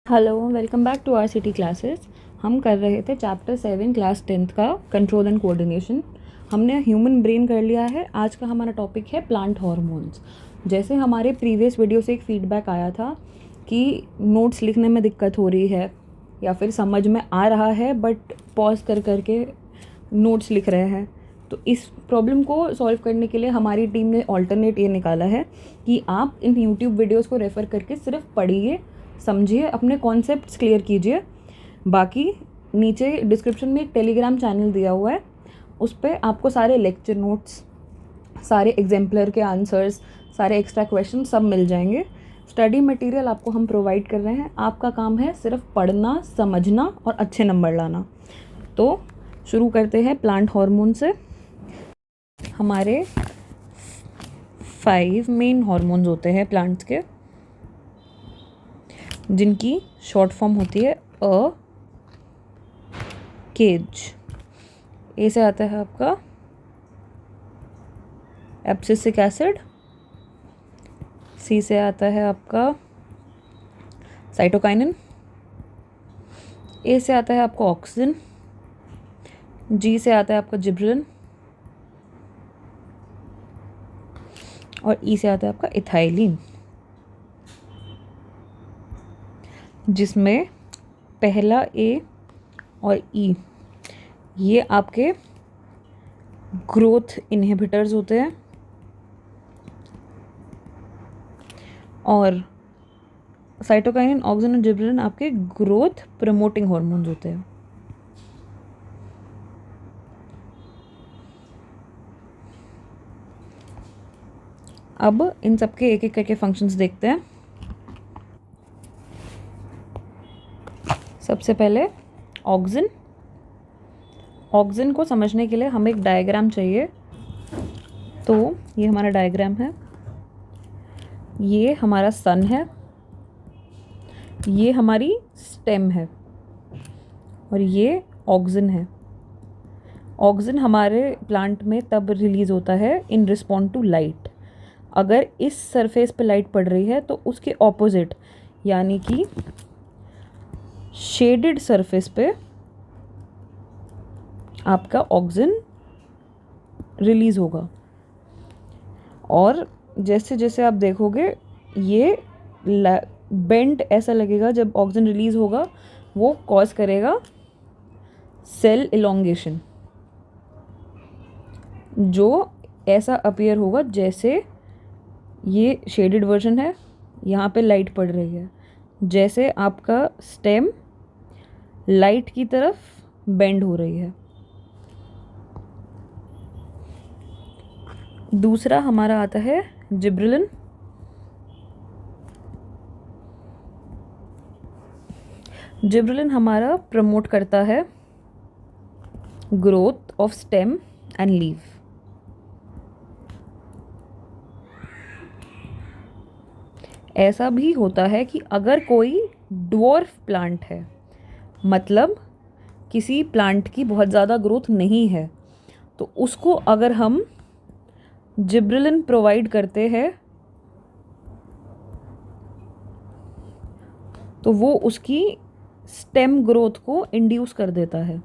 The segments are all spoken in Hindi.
Hello, welcome back to our city classes. हम कर रहे थे चैप्टर 7 क्लास 10th का कंट्रोल एंड कोऑर्डिनेशन। हमने ह्यूमन ब्रेन कर लिया है। आज का हमारा टॉपिक है प्लांट हार्मोन्स। जैसे हमारे प्रीवियस वीडियो से एक फीडबैक आया था कि नोट्स लिखने में दिक्कत हो रही है या फिर समझ में आ रहा है बट पॉज कर करके नोट्स लिख रहे हैं, तो इस प्रॉब्लम को सॉल्व करने के लिए हमारी टीम ने ऑल्टरनेट ये निकाला है कि आप इन यूट्यूब वीडियोस को रेफ़र करके सिर्फ पढ़िए, समझिए, अपने कॉन्सेप्ट्स क्लियर कीजिए। बाकी नीचे डिस्क्रिप्शन में एक टेलीग्राम चैनल दिया हुआ है, उस पर आपको सारे लेक्चर नोट्स, सारे एग्जाम्पलर के आंसर्स, सारे एक्स्ट्रा क्वेश्चन सब मिल जाएंगे। स्टडी मटेरियल आपको हम प्रोवाइड कर रहे हैं, आपका काम है सिर्फ पढ़ना, समझना और अच्छे नंबर लाना। तो शुरू करते हैं प्लांट हार्मोन से। हमारे 5 मेन हार्मोन्स होते हैं प्लांट्स के, जिनकी शॉर्ट फॉर्म होती है केज। ए से आता है आपका एब्सिसिक एसिड, सी से आता है आपका साइटोकाइनिन, ए से आता है आपका ऑक्सीजन, जी से आता है आपका जिब्रेलिन और ई से आता है आपका इथाइलिन, जिसमें पहला ए और ई ये आपके ग्रोथ इनहिबिटर्स होते हैं और साइटोकाइनिन, ऑक्सीजन और जिब्रेलिन आपके ग्रोथ प्रमोटिंग हार्मोन्स होते हैं। अब इन सबके एक एक करके फंक्शंस देखते हैं। सबसे पहले ऑक्सीजन। ऑक्सीजन को समझने के लिए हमें एक डायग्राम चाहिए, तो ये हमारा डायग्राम है। ये हमारा सन है, ये हमारी स्टेम है और ये ऑक्सीजन है। ऑक्सीजन हमारे प्लांट में तब रिलीज़ होता है इन रिस्पॉन्ड टू लाइट। अगर इस सरफेस पे लाइट पड़ रही है तो उसके ऑपोजिट यानी कि शेडेड सरफेस पे आपका ऑक्सीजन रिलीज़ होगा। और जैसे जैसे आप देखोगे ये बेंड ऐसा लगेगा, जब ऑक्सीजन रिलीज़ होगा वो कॉज करेगा सेल इलोंगेशन, जो ऐसा अपीयर होगा जैसे ये शेडेड वर्जन है, यहाँ पे लाइट पड़ रही है, जैसे आपका स्टेम लाइट की तरफ बेंड हो रही है। दूसरा हमारा आता है जिब्रेलिन। जिब्रेलिन हमारा प्रमोट करता है growth of stem and leave. ऐसा भी होता है कि अगर कोई ड्वार्फ प्लांट है, मतलब किसी प्लांट की बहुत ज़्यादा ग्रोथ नहीं है, तो उसको अगर हम जिब्रेलिन प्रोवाइड करते हैं तो वो उसकी स्टेम ग्रोथ को इंड्यूस कर देता है।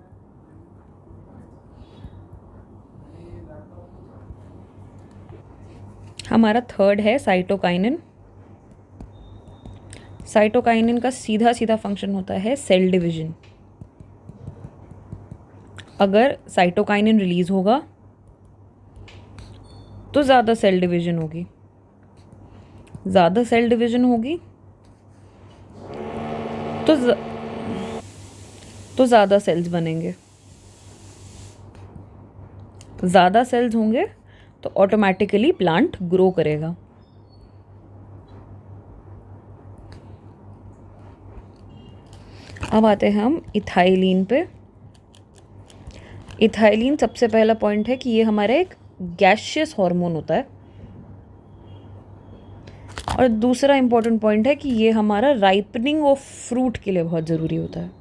हमारा थर्ड है साइटोकाइनिन। साइटोकाइनिन का सीधा सीधा फंक्शन होता है सेल डिवीजन। अगर साइटोकाइनिन रिलीज होगा तो ज़्यादा सेल डिवीजन होगी, ज़्यादा सेल डिवीजन होगी तो ज़्यादा सेल्स बनेंगे, ज़्यादा सेल्स होंगे तो ऑटोमेटिकली प्लांट ग्रो करेगा। अब आते हैं हम इथाइलिन पे। इथाइलिन सबसे पहला पॉइंट है कि ये हमारा एक गैसियस हार्मोन होता है और दूसरा इंपॉर्टेंट पॉइंट है कि ये हमारा राइपनिंग ऑफ फ्रूट के लिए बहुत ज़रूरी होता है।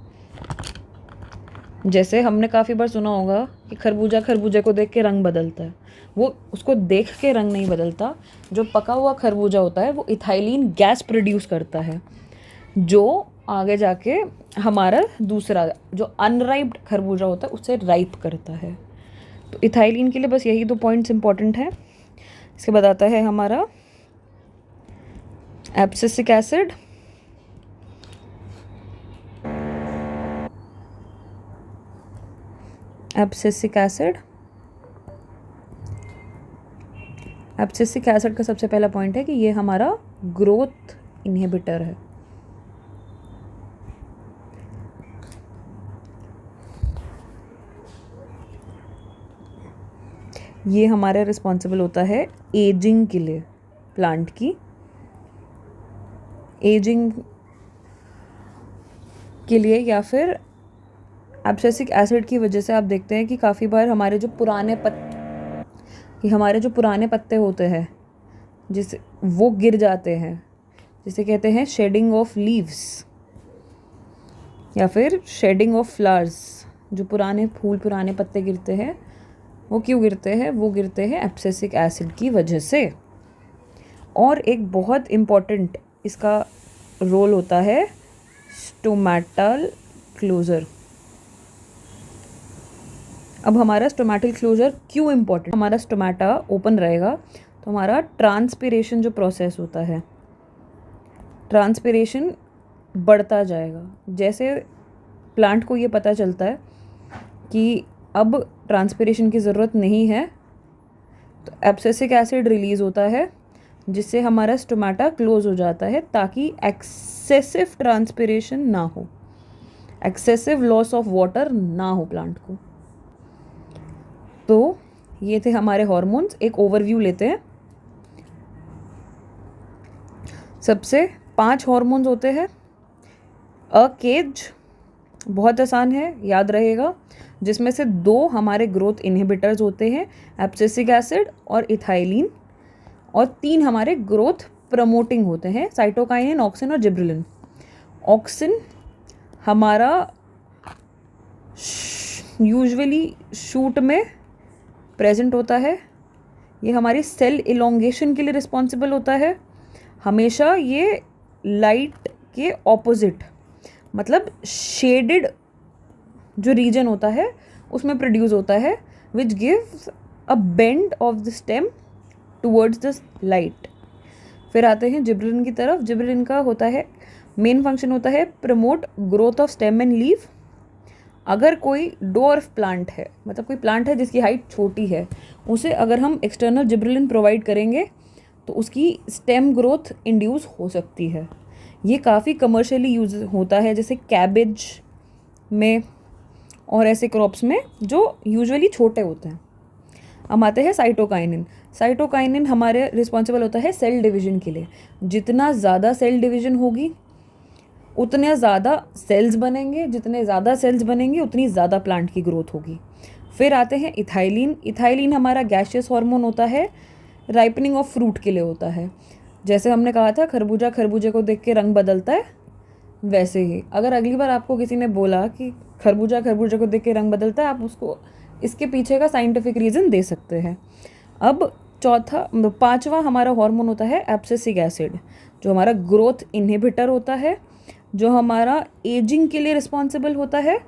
जैसे हमने काफ़ी बार सुना होगा कि खरबूजा खरबूजे को देख के रंग बदलता है, वो उसको देख के रंग नहीं बदलता। जो पका हुआ खरबूजा होता है वो इथाइलिन गैस प्रोड्यूस करता है, जो आगे जाके हमारा दूसरा जो अनराइप्ड खरबूजा होता है उससे राइप करता है। तो इथाइलिन के लिए बस यही 2 पॉइंट्स इंपॉर्टेंट हैं। इसके बाद आता है हमारा abscisic acid. Abscisic acid abscisic acid का सबसे पहला पॉइंट है कि ये हमारा ग्रोथ इनहिबिटर है। ये हमारा रिस्पॉन्सिबल होता है एजिंग के लिए, प्लांट की एजिंग के लिए, या फिर एब्सिसिक एसिड की वजह से आप देखते हैं कि काफ़ी बार हमारे जो पुराने पत्ते होते हैं जिसे वो गिर जाते हैं, जिसे कहते हैं शेडिंग ऑफ लीव्स या फिर शेडिंग ऑफ फ्लावर्स। जो पुराने फूल, पुराने पत्ते गिरते हैं, वो क्यों गिरते हैं? वो गिरते हैं एब्सिसिक एसिड की वजह से। और एक बहुत इम्पॉर्टेंट इसका रोल होता है स्टोमेटल क्लोजर। अब हमारा स्टोमेटल क्लोजर क्यों इम्पॉर्टेंट? हमारा स्टोमेटा ओपन रहेगा तो हमारा ट्रांसपिरेशन जो प्रोसेस होता है, ट्रांसपिरेशन बढ़ता जाएगा। जैसे प्लांट को ये पता चलता है कि अब ट्रांसपिरेशन की ज़रूरत नहीं है, तो एब्सिसिक एसिड रिलीज़ होता है जिससे हमारा स्टोमेटा क्लोज हो जाता है, ताकि एक्सेसिव ट्रांसपिरेशन ना हो, एक्सेसिव लॉस ऑफ वाटर ना हो प्लांट को। तो ये थे हमारे हार्मोन्स। एक ओवरव्यू लेते हैं। सबसे 5 हार्मोन्स होते हैं। अ केज बहुत आसान है, याद रहेगा, जिसमें से 2 हमारे ग्रोथ इनहिबिटर्स होते हैं, एब्सिसिक एसिड और इथाइलिन, और 3 हमारे ग्रोथ प्रमोटिंग होते हैं, साइटोकाइनिन, ऑक्सिन और जिब्रेलिन। ऑक्सिन हमारा यूजुअली शूट में प्रेजेंट होता है। ये हमारी सेल इलोंगेशन के लिए रिस्पॉन्सिबल होता है। हमेशा ये लाइट के ऑपोजिट, मतलब शेडेड जो रीजन होता है उसमें प्रोड्यूस होता है, which gives a bend of the stem towards the light. फिर आते हैं जिब्रेलिन की तरफ। जिब्रेलिन का होता है, मेन फंक्शन होता है promote growth of stem and leaf. अगर कोई डॉर्फ प्लांट है, मतलब कोई प्लांट है जिसकी हाइट छोटी है, उसे अगर हम एक्सटर्नल जिब्रेलिन प्रोवाइड करेंगे तो उसकी स्टेम ग्रोथ इंड्यूस हो सकती है। ये काफ़ी कमर्शियली यूज होता है, जैसे कैबेज में और ऐसे क्रॉप्स में जो यूजुअली छोटे होते हैं। हम आते हैं साइटोकाइनिन। साइटोकाइनिन हमारे रिस्पॉन्सिबल होता है सेल डिवीजन के लिए। जितना ज़्यादा सेल डिवीजन होगी उतने ज़्यादा सेल्स बनेंगे, जितने ज़्यादा सेल्स बनेंगे उतनी ज़्यादा प्लांट की ग्रोथ होगी। फिर आते हैं इथाइलिन। इथाइलिन हमारा गैसियस हार्मोन होता है, राइपनिंग ऑफ फ्रूट के लिए होता है। जैसे हमने कहा था खरबूजे को देख के रंग बदलता है, वैसे ही अगर अगली बार आपको किसी ने बोला कि खरबूजे को देख के रंग बदलता है, आप उसको इसके पीछे का साइंटिफिक रीज़न दे सकते हैं। अब 5वां हमारा हार्मोन होता है एब्सिसिक एसिड, जो हमारा ग्रोथ इनहिबिटर होता है, जो हमारा एजिंग के लिए रिस्पॉन्सिबल होता है,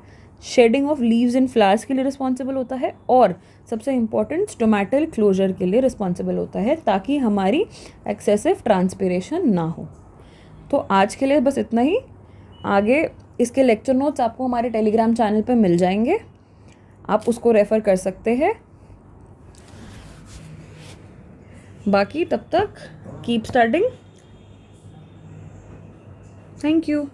shedding of leaves and flowers के लिए रिस्पॉन्सिबल होता है, और सबसे इम्पॉर्टेंट स्टोमेटल क्लोजर के लिए रिस्पॉन्सिबल होता है, ताकि हमारी एक्सेसिव ट्रांसपिरेशन ना हो। तो आज के लिए बस इतना ही। आगे इसके लेक्चर नोट्स आपको हमारे टेलीग्राम चैनल पे मिल जाएंगे, आप उसको रेफ़र कर सकते हैं। बाकी तब तक कीप स्टडिंग। Thank you.